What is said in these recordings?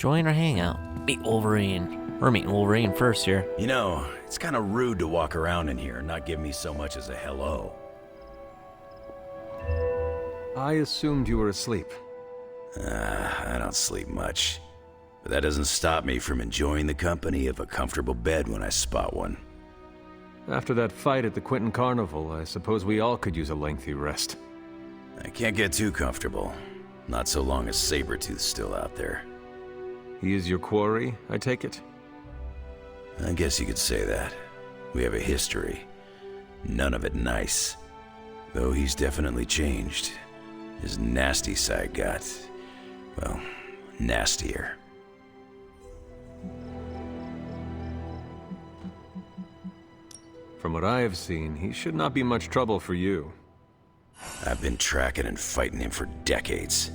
Join our hangout. Meet Wolverine. We're meeting Wolverine first here. You know, it's kind of rude to walk around in here and not give me so much as a hello. I assumed you were asleep. I don't sleep much. But that doesn't stop me from enjoying the company of a comfortable bed when I spot one. After that fight at the Quentin Carnival, I suppose we all could use a lengthy rest. I can't get too comfortable. Not so long as Sabretooth's still out there. He is your quarry, I take it? I guess you could say that. We have a history. None of it nice. Though he's definitely changed. His nasty side got, well, nastier. From what I have seen, he should not be much trouble for you. I've been tracking and fighting him for decades.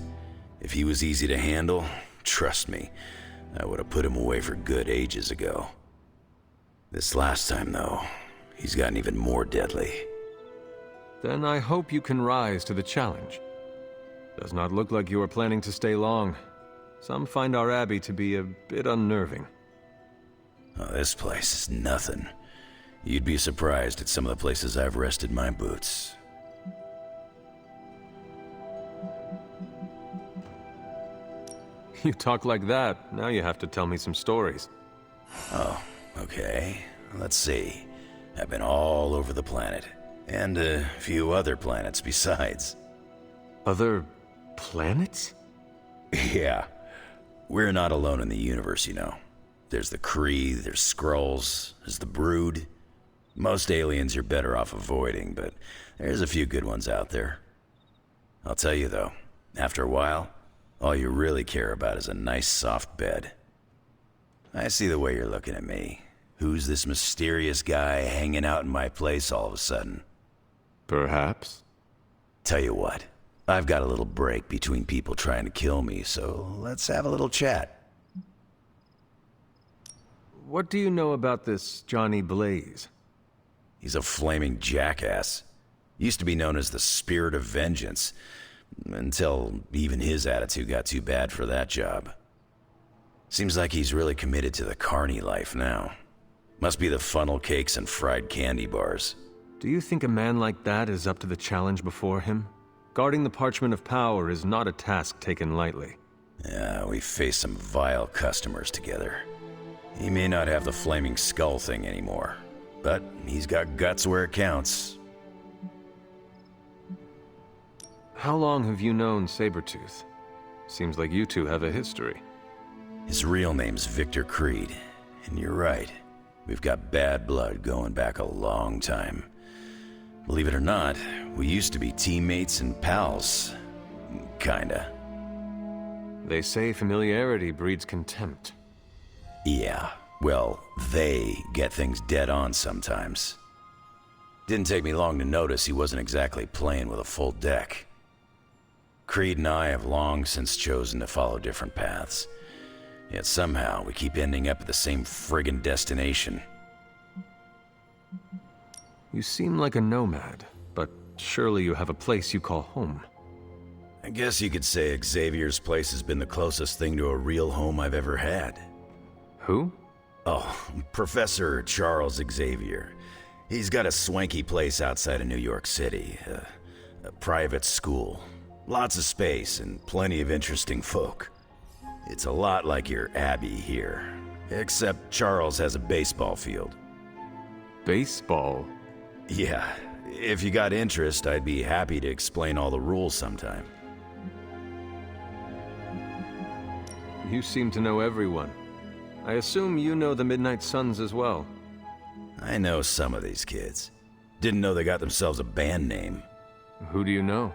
If he was easy to handle, trust me, I would have put him away for good ages ago. This last time, though, he's gotten even more deadly. Then I hope you can rise to the challenge. Does not look like you are planning to stay long. Some find our abbey to be a bit unnerving. Oh, this place is nothing. You'd be surprised at some of the places I've rested my boots. You talk like that, now you have to tell me some stories. Oh, okay. Let's see. I've been all over the planet. And a few other planets besides. Other planets? Yeah. We're not alone in the universe, you know. There's the Kree, there's Skrulls, there's the Brood. Most aliens you're better off avoiding, but there's a few good ones out there. I'll tell you though, after a while, all you really care about is a nice soft bed. I see the way you're looking at me. Who's this mysterious guy hanging out in my place all of a sudden? Perhaps. Tell you what, I've got a little break between people trying to kill me, so let's have a little chat. What do you know about this Johnny Blaze? He's a flaming jackass. Used to be known as the Spirit of Vengeance, until even his attitude got too bad for that job. Seems like he's really committed to the carny life now. Must be the funnel cakes and fried candy bars. Do you think a man like that is up to the challenge before him? Guarding the Parchment of Power is not a task taken lightly. Yeah, we faced some vile customers together. He may not have the flaming skull thing anymore, but he's got guts where it counts. How long have you known Sabretooth? Seems like you two have a history. His real name's Victor Creed, and you're right. We've got bad blood going back a long time. Believe it or not, we used to be teammates and pals. Kinda. They say familiarity breeds contempt. Yeah, well, they get things dead on sometimes. Didn't take me long to notice he wasn't exactly playing with a full deck. Creed and I have long since chosen to follow different paths. Yet somehow we keep ending up at the same friggin' destination. You seem like a nomad, but surely you have a place you call home. I guess you could say Xavier's place has been the closest thing to a real home I've ever had. Who? Oh, Professor Charles Xavier. He's got a swanky place outside of New York City. A private school. Lots of space and plenty of interesting folk. It's a lot like your Abbey here, except Charles has a baseball field. Baseball? Yeah, if you got interest, I'd be happy to explain all the rules sometime. You seem to know everyone. I assume you know the Midnight Suns as well. I know some of these kids. Didn't know they got themselves a band name. Who do you know?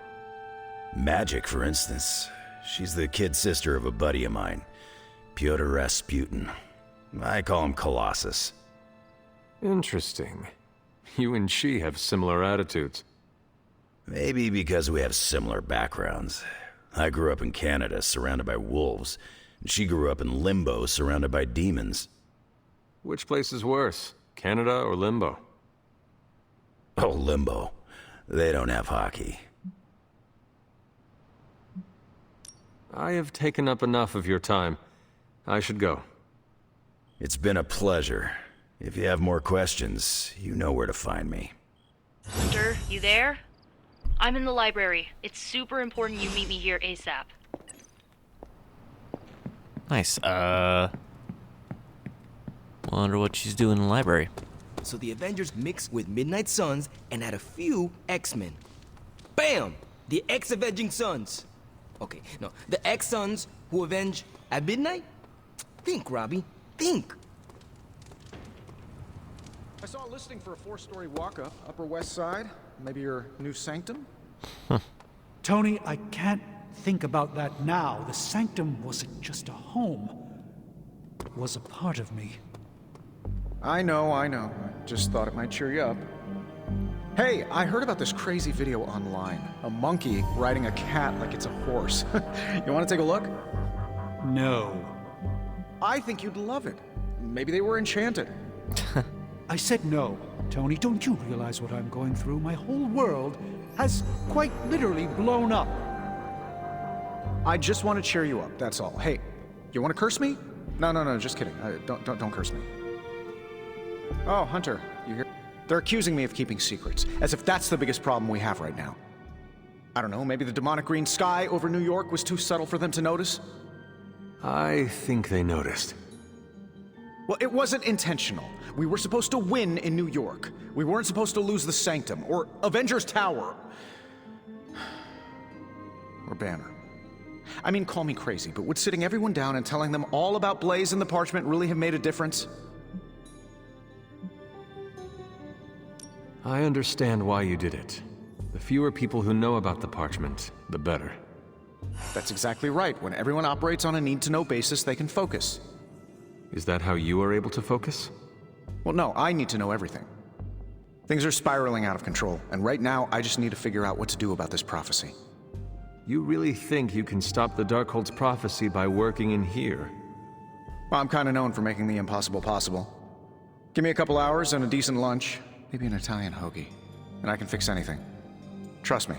Magic, for instance. She's the kid sister of a buddy of mine, Pyotr Rasputin. I call him Colossus. Interesting. You and she have similar attitudes. Maybe because we have similar backgrounds. I grew up in Canada, surrounded by wolves, and she grew up in Limbo, surrounded by demons. Which place is worse, Canada or Limbo? Oh, Limbo. They don't have hockey. I have taken up enough of your time. I should go. It's been a pleasure. If you have more questions, you know where to find me. Hunter, you there? I'm in the library. It's super important you meet me here ASAP. Nice. Wonder what she's doing in the library. So the Avengers mixed with Midnight Suns and had a few X-Men. Bam! The X-Avenging Suns. Okay, no, the X-Suns who avenge at midnight? Think, Robbie, think. I saw a listing for a 4-story walk-up, Upper West Side. Maybe your new sanctum? Tony, I can't think about that now. The sanctum wasn't just a home. It was a part of me. I know. I just thought it might cheer you up. Hey, I heard about this crazy video online. A monkey riding a cat like it's a horse. You want to take a look? No. I think you'd love it. Maybe they were enchanted. I said no. Tony, don't you realize what I'm going through? My whole world has quite literally blown up. I just want to cheer you up, that's all. Hey, you want to curse me? No, just kidding. Don't curse me. Oh, Hunter, you hear? They're accusing me of keeping secrets, as if that's the biggest problem we have right now. I don't know, maybe the demonic green sky over New York was too subtle for them to notice? I think they noticed. Well, it wasn't intentional. We were supposed to win in New York. We weren't supposed to lose the Sanctum, or Avengers Tower. Or Banner. I mean, call me crazy, but would sitting everyone down and telling them all about Blaze and the Parchment really have made a difference? I understand why you did it. The fewer people who know about the Parchment, the better. That's exactly right. When everyone operates on a need-to-know basis, they can focus. Is that how you are able to focus? Well, no, I need to know everything. Things are spiraling out of control, and right now, I just need to figure out what to do about this prophecy. You really think you can stop the Darkhold's prophecy by working in here? Well, I'm kind of known for making the impossible possible. Give me a couple hours and a decent lunch, maybe an Italian hoagie, and I can fix anything. Trust me.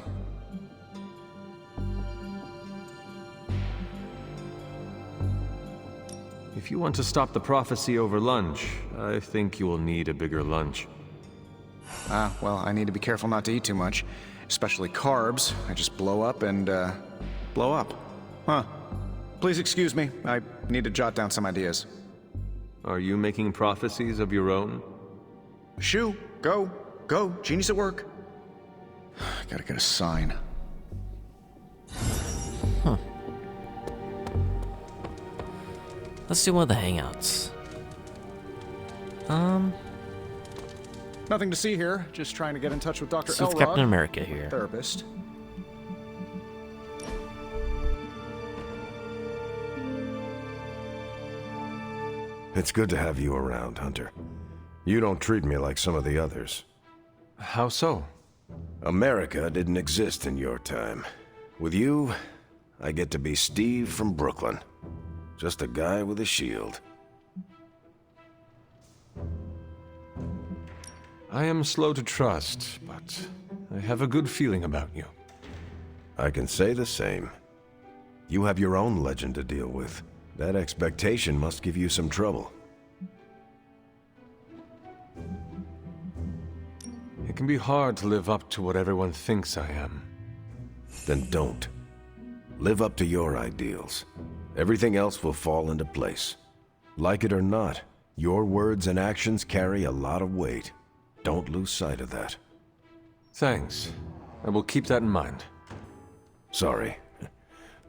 If you want to stop the prophecy over lunch, I think you will need a bigger lunch. Well, I need to be careful not to eat too much, especially carbs. I just blow up and, blow up. Huh. Please excuse me. I need to jot down some ideas. Are you making prophecies of your own? Shoo, go, genius at work. Gotta get a sign. Let's do one of the hangouts. Nothing to see here. Just trying to get in touch with Dr. So it's Elrod, Captain America here. therapist. It's good to have you around, Hunter. You don't treat me like some of the others. How so? America didn't exist in your time. With you, I get to be Steve from Brooklyn. Just a guy with a shield. I am slow to trust, but I have a good feeling about you. I can say the same. You have your own legend to deal with. That expectation must give you some trouble. It can be hard to live up to what everyone thinks I am. Then don't. Live up to your ideals. Everything else will fall into place. Like it or not, your words and actions carry a lot of weight. Don't lose sight of that. Thanks. I will keep that in mind. Sorry.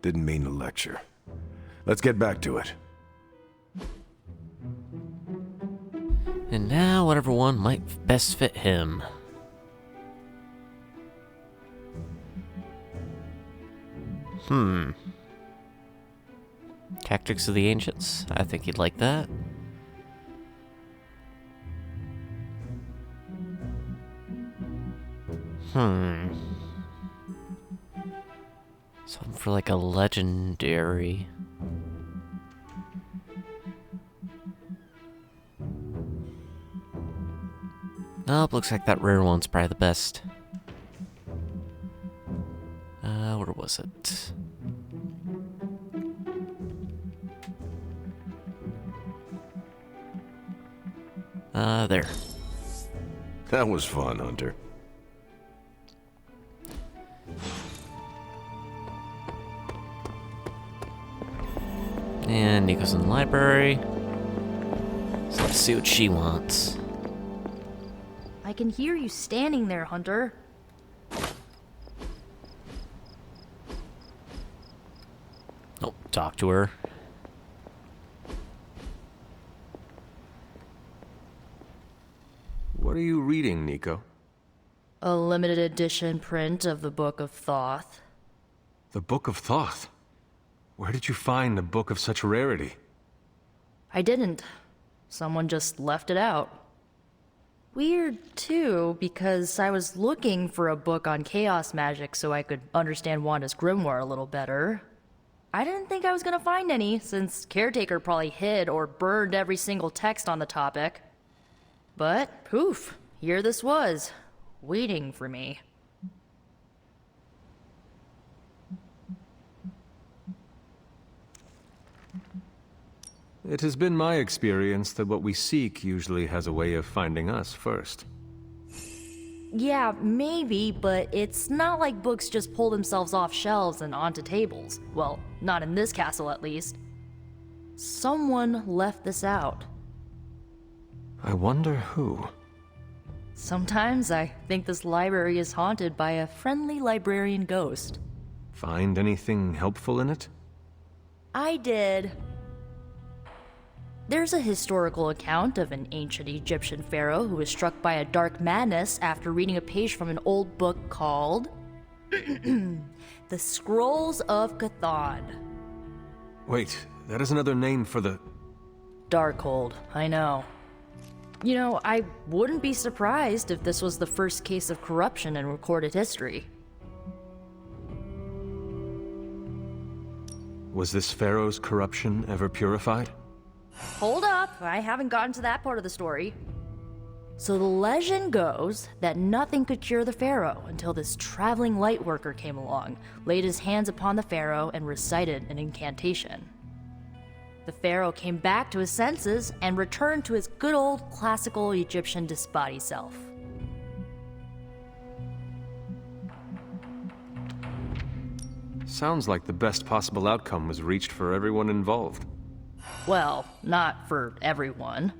Didn't mean to lecture. Let's get back to it. And now, whatever one might best fit him. Tactics of the Ancients. I think you'd like that. Something for like a legendary. Nope, looks like that rare one's probably the best. Where was it? There. That was fun, Hunter. And Nico's in the library. So let's see what she wants. I can hear you standing there, Hunter. Oh, talk to her. What are you reading, Nico? A limited edition print of the Book of Thoth. The Book of Thoth? Where did you find a book of such rarity? I didn't. Someone just left it out. Weird, too, because I was looking for a book on chaos magic so I could understand Wanda's grimoire a little better. I didn't think I was gonna find any, since Caretaker probably hid or burned every single text on the topic. But, poof, here this was, waiting for me. It has been my experience that what we seek usually has a way of finding us first. Yeah, maybe, but it's not like books just pull themselves off shelves and onto tables. Well, not in this castle at least. Someone left this out. I wonder who. Sometimes I think this library is haunted by a friendly librarian ghost. Find anything helpful in it? I did. There's a historical account of an ancient Egyptian pharaoh who was struck by a dark madness after reading a page from an old book called The Scrolls of Chthon. Wait, that is another name for the... Darkhold, I know. You know, I wouldn't be surprised if this was the first case of corruption in recorded history. Was this pharaoh's corruption ever purified? Hold up, I haven't gotten to that part of the story. So the legend goes that nothing could cure the pharaoh until this traveling light worker came along, laid his hands upon the pharaoh, and recited an incantation. The pharaoh came back to his senses and returned to his good old classical Egyptian disembodied self. Sounds like the best possible outcome was reached for everyone involved. Well, not for everyone.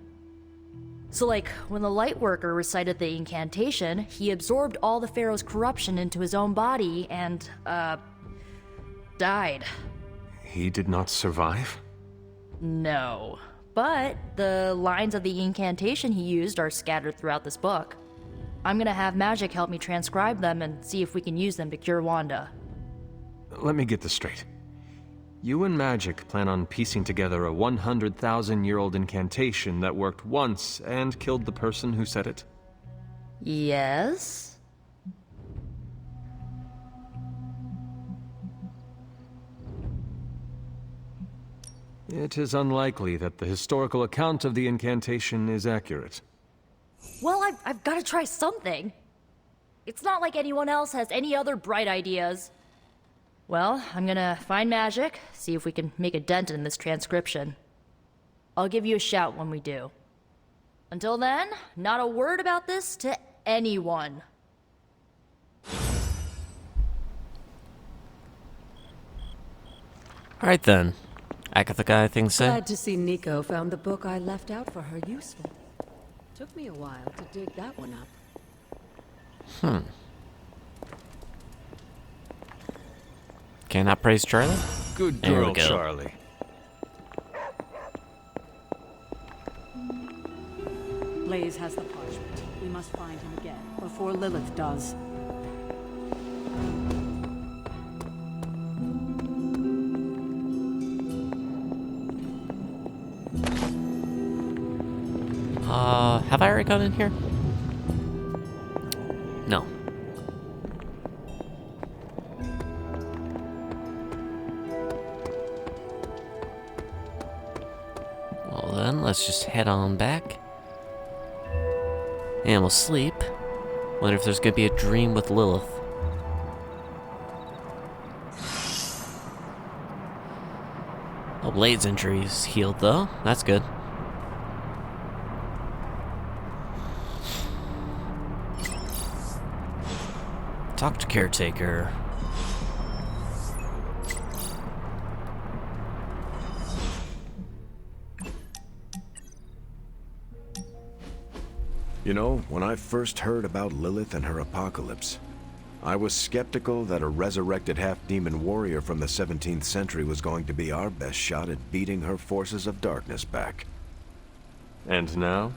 So like, when the Lightworker recited the incantation, he absorbed all the pharaoh's corruption into his own body and, died. He did not survive? No. But the lines of the incantation he used are scattered throughout this book. I'm gonna have Magic help me transcribe them and see if we can use them to cure Wanda. Let me get this straight. You and Magic plan on piecing together a 100,000-year-old incantation that worked once and killed the person who said it? Yes? It is unlikely that the historical account of the incantation is accurate. Well, I've gotta try something. It's not like anyone else has any other bright ideas. Well, I'm gonna find Magic, see if we can make a dent in this transcription. I'll give you a shout when we do. Until then, not a word about this to anyone. Alright then. Agatha guy things say. Glad to see Nico found the book I left out for her useful. Took me a while to dig that one up. Can I praise Charlie? Good There we girl, go. Charlie. Blaze has the parchment. We must find him again, before Lilith does. Have I already gone in here? No. Well then, let's just head on back. And we'll sleep. Wonder if there's gonna be a dream with Lilith. Oh, Blade's injury is healed though. That's good. Talk to caretaker. You know, when I first heard about Lilith and her apocalypse, I was skeptical that a resurrected half-demon warrior from the 17th century was going to be our best shot at beating her forces of darkness back. And now?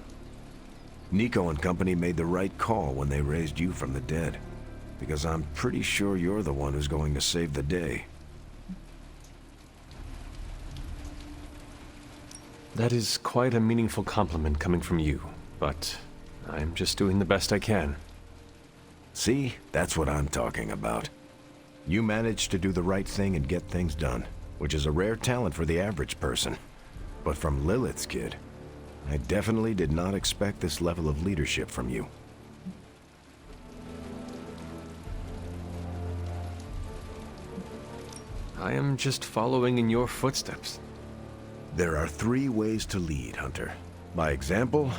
Nico and company made the right call when they raised you from the dead, because I'm pretty sure you're the one who's going to save the day. That is quite a meaningful compliment coming from you, but I'm just doing the best I can. See? That's what I'm talking about. You managed to do the right thing and get things done, which is a rare talent for the average person. But from Lilith's kid, I definitely did not expect this level of leadership from you. I am just following in your footsteps. There are 3 ways to lead, Hunter. By example,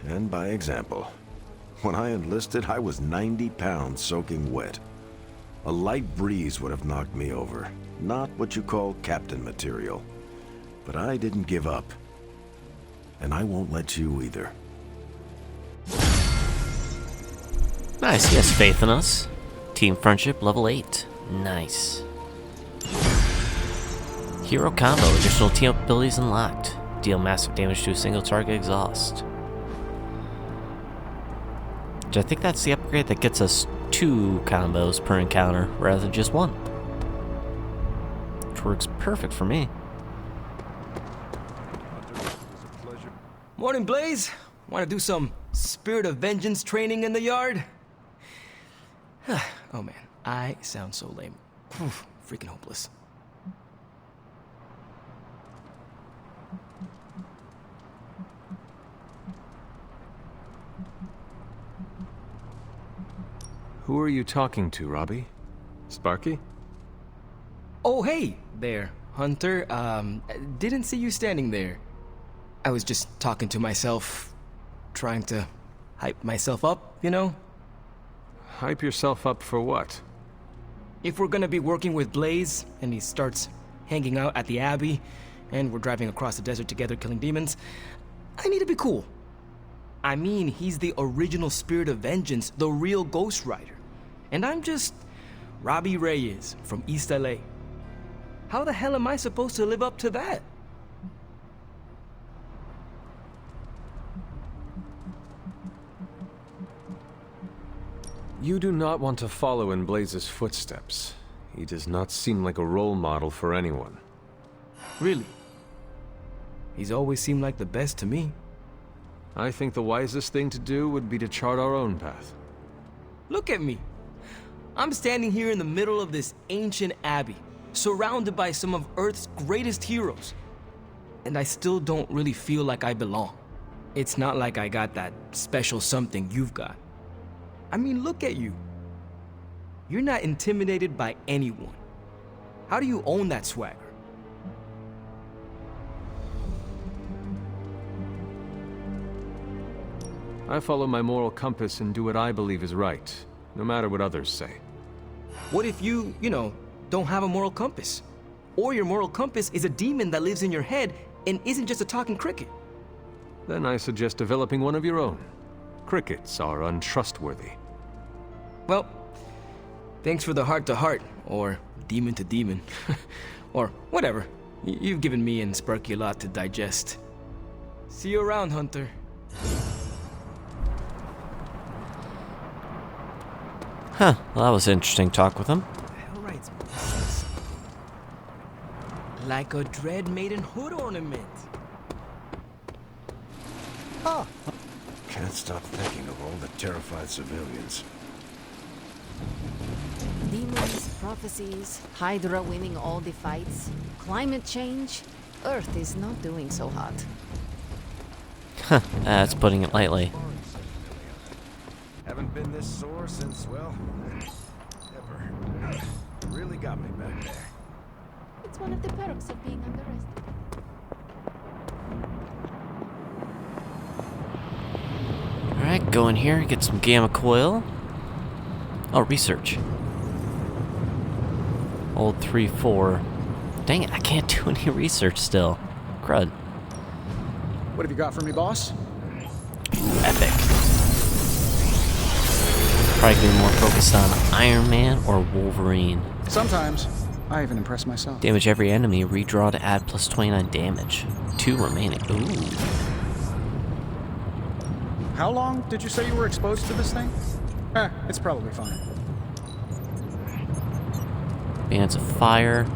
and by example. When I enlisted, I was 90 pounds soaking wet. A light breeze would have knocked me over. Not what you call captain material. But I didn't give up. And I won't let you either. Nice, he has faith in us. Team friendship level 8. Nice. Hero combo, additional team up abilities unlocked. Deal massive damage to a single target exhaust. I think that's the upgrade that gets us 2 combos per encounter rather than just 1. Which works perfect for me. Morning, Blaze. Want to do some Spirit of Vengeance training in the yard? Oh man, I sound so lame. Freaking hopeless. Who are you talking to, Robbie? Sparky? Oh, hey there, Hunter. Didn't see you standing there. I was just talking to myself, trying to hype myself up, you know? Hype yourself up for what? If we're gonna be working with Blaze, and he starts hanging out at the Abbey, and we're driving across the desert together killing demons, I need to be cool. I mean, he's the original Spirit of Vengeance, the real Ghost Rider. And I'm just Robbie Reyes from East LA. How the hell am I supposed to live up to that? You do not want to follow in Blaze's footsteps. He does not seem like a role model for anyone. Really? He's always seemed like the best to me. I think the wisest thing to do would be to chart our own path. Look at me. I'm standing here in the middle of this ancient abbey, surrounded by some of Earth's greatest heroes. And I still don't really feel like I belong. It's not like I got that special something you've got. I mean, look at you. You're not intimidated by anyone. How do you own that swagger? I follow my moral compass and do what I believe is right, no matter what others say. What if you don't have a moral compass? Or your moral compass is a demon that lives in your head and isn't just a talking cricket? Then I suggest developing one of your own. Crickets are untrustworthy. Well, thanks for the heart-to-heart, or demon-to-demon, or whatever. You've given me and Sparky a lot to digest. See you around, Hunter. Huh, well, that was an interesting talk with him. Hell writes this? Like a Dread Maiden hood ornament. Oh. Can't stop thinking of all the terrified civilians. Demons, prophecies, Hydra winning all the fights, climate change. Earth is not doing so hot. Huh, that's putting it lightly. Haven't been this sore since, well, ever. Really got me back there. It's one of the perks of being under arrest. Alright, go in here, get some gamma coil. Oh, research. Old 3-4. Dang it, I can't do any research still. Crud. What have you got for me, boss? Epic. Probably gonna be more focused on Iron Man or Wolverine. Sometimes. I even impress myself. Damage every enemy, redraw to add plus 29 damage. 2 remaining. Ooh. How long did you say you were exposed to this thing? It's probably fine. Bands of fire.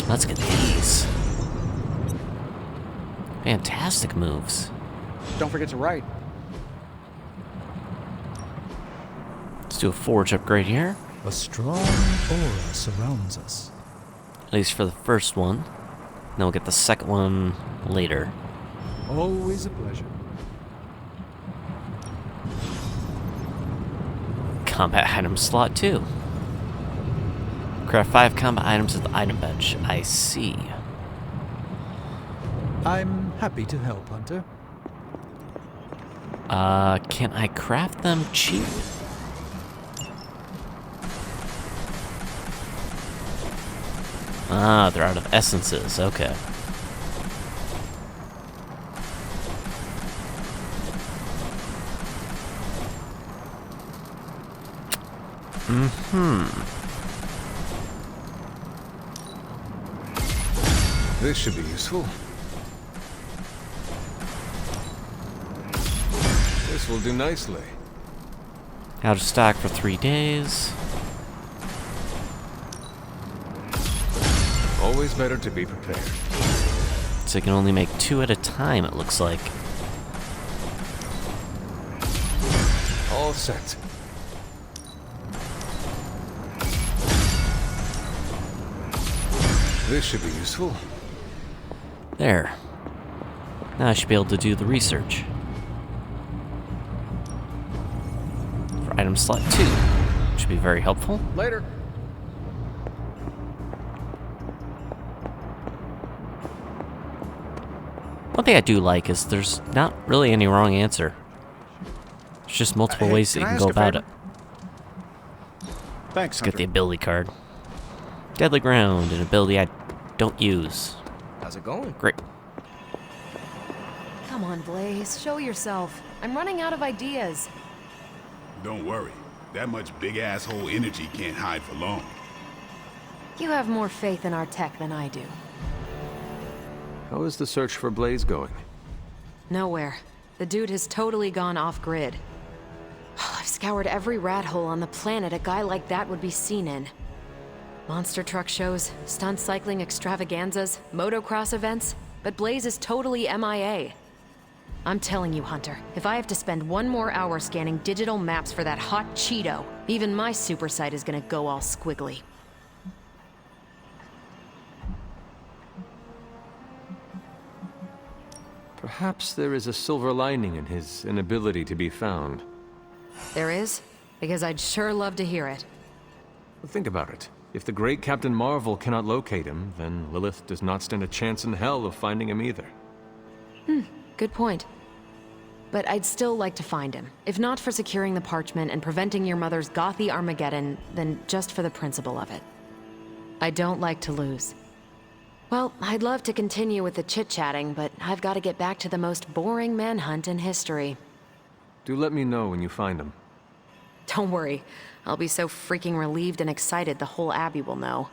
Let's get these. Fantastic moves. Don't forget to write. Let's do a forge upgrade here. A strong aura surrounds us. At least for the first one. Then we'll get the second one later. Always a pleasure. Combat item slot 2. Craft 5 combat items at the item bench. I see. I'm happy to help, Hunter. Can I craft them cheap? Ah, they're out of essences. Okay. This should be useful. This will do nicely. Out of stock for 3 days. Always better to be prepared. So you can only make 2 at a time, it looks like. All set. This should be useful. There. Now I should be able to do the research. For item slot 2. Should be very helpful. Later. One thing I do like is there's not really any wrong answer. There's just multiple Hey, ways that can you I can go ask a about favor? it. Thanks, Get the Hunter. ability card. Deadly Ground, an ability I don't use. How's it going? Great. Come on, Blaze, show yourself. I'm running out of ideas. Don't worry. That much big asshole energy can't hide for long. You have more faith in our tech than I do. How is the search for Blaze going? Nowhere. The dude has totally gone off-grid. I've scoured every rat hole on the planet a guy like that would be seen in. Monster truck shows, stunt cycling extravaganzas, motocross events, but Blaze is totally MIA. I'm telling you, Hunter, if I have to spend 1 more hour scanning digital maps for that hot Cheeto, even my super sight is gonna go all squiggly. Perhaps there is a silver lining in his inability to be found. There is? Because I'd sure love to hear it. Think about it. If the great Captain Marvel cannot locate him, then Lilith does not stand a chance in hell of finding him either. Good point. But I'd still like to find him. If not for securing the parchment and preventing your mother's gothy Armageddon, then just for the principle of it. I don't like to lose. Well, I'd love to continue with the chit-chatting, but I've got to get back to the most boring manhunt in history. Do let me know when you find him. Don't worry. I'll be so freaking relieved and excited the whole Abbey will know.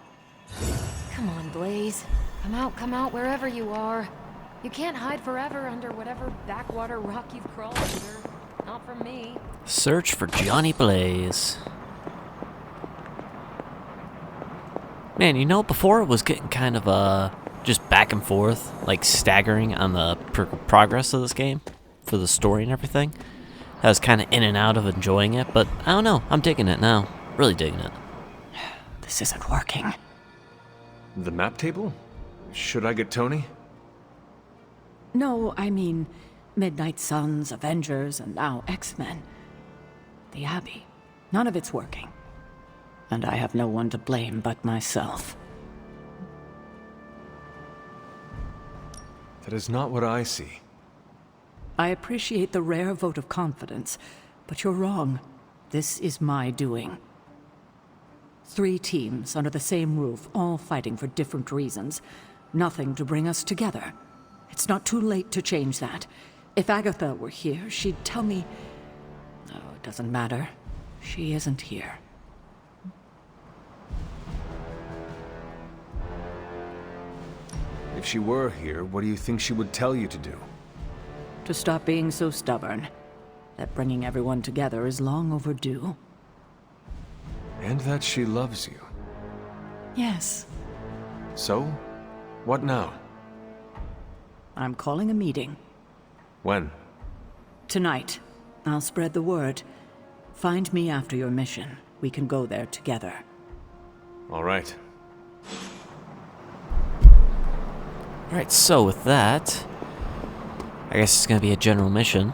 Come on, Blaze. Come out wherever you are. You can't hide forever under whatever backwater rock you've crawled under. Not from me. Search for Johnny Blaze. Man, you know, before it was getting kind of, just back and forth, like staggering on the progress of this game, for the story and everything. I was kind of in and out of enjoying it, but I don't know, I'm digging it now. Really digging it. This isn't working. The map table? Should I get Tony? No, I mean, Midnight Suns, Avengers, and now X-Men. The Abbey. None of it's working. And I have no one to blame but myself. That is not what I see. I appreciate the rare vote of confidence, But you're wrong. This is my doing. 3 teams under the same roof, all fighting for different reasons. Nothing to bring us together. It's not too late to change that. If Agatha were here, she'd tell me... Oh, it doesn't matter. She isn't here. If she were here, what do you think she would tell you to do? To stop being so stubborn. That bringing everyone together is long overdue. And that she loves you. Yes. So, what now? I'm calling a meeting. When? Tonight. I'll spread the word. Find me after your mission. We can go there together. All right. Alright, so with that, I guess it's going to be a general mission.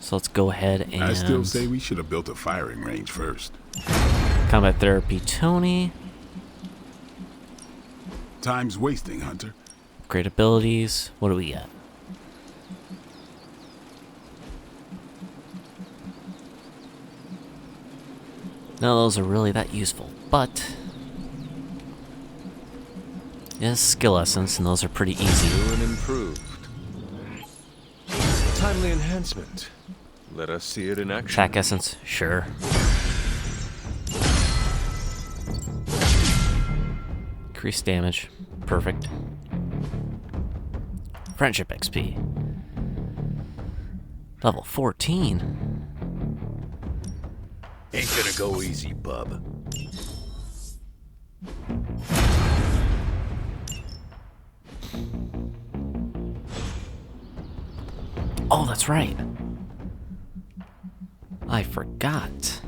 So let's go ahead and... I still say we should have built a firing range first. Combat therapy, Tony. Time's wasting, Hunter. Great abilities. What do we got? None of those are really that useful, but... Yes, skill essence, and those are pretty easy. New and improved. Timely enhancement. Let us see it in action. Attack essence, sure. Increased damage, perfect. Friendship XP. Level 14. Ain't gonna go easy, bub. Oh, that's right. I forgot.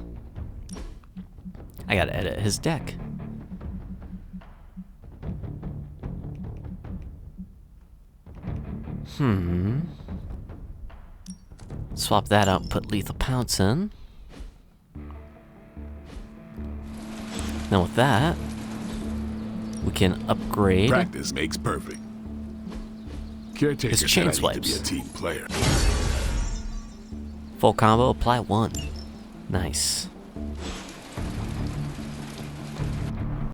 I gotta edit his deck. Swap that out and put Lethal Pounce in. Now with that, we can upgrade Practice makes perfect. Caretaker his said chain I need to be swipes. a team player. Full combo, apply 1. Nice.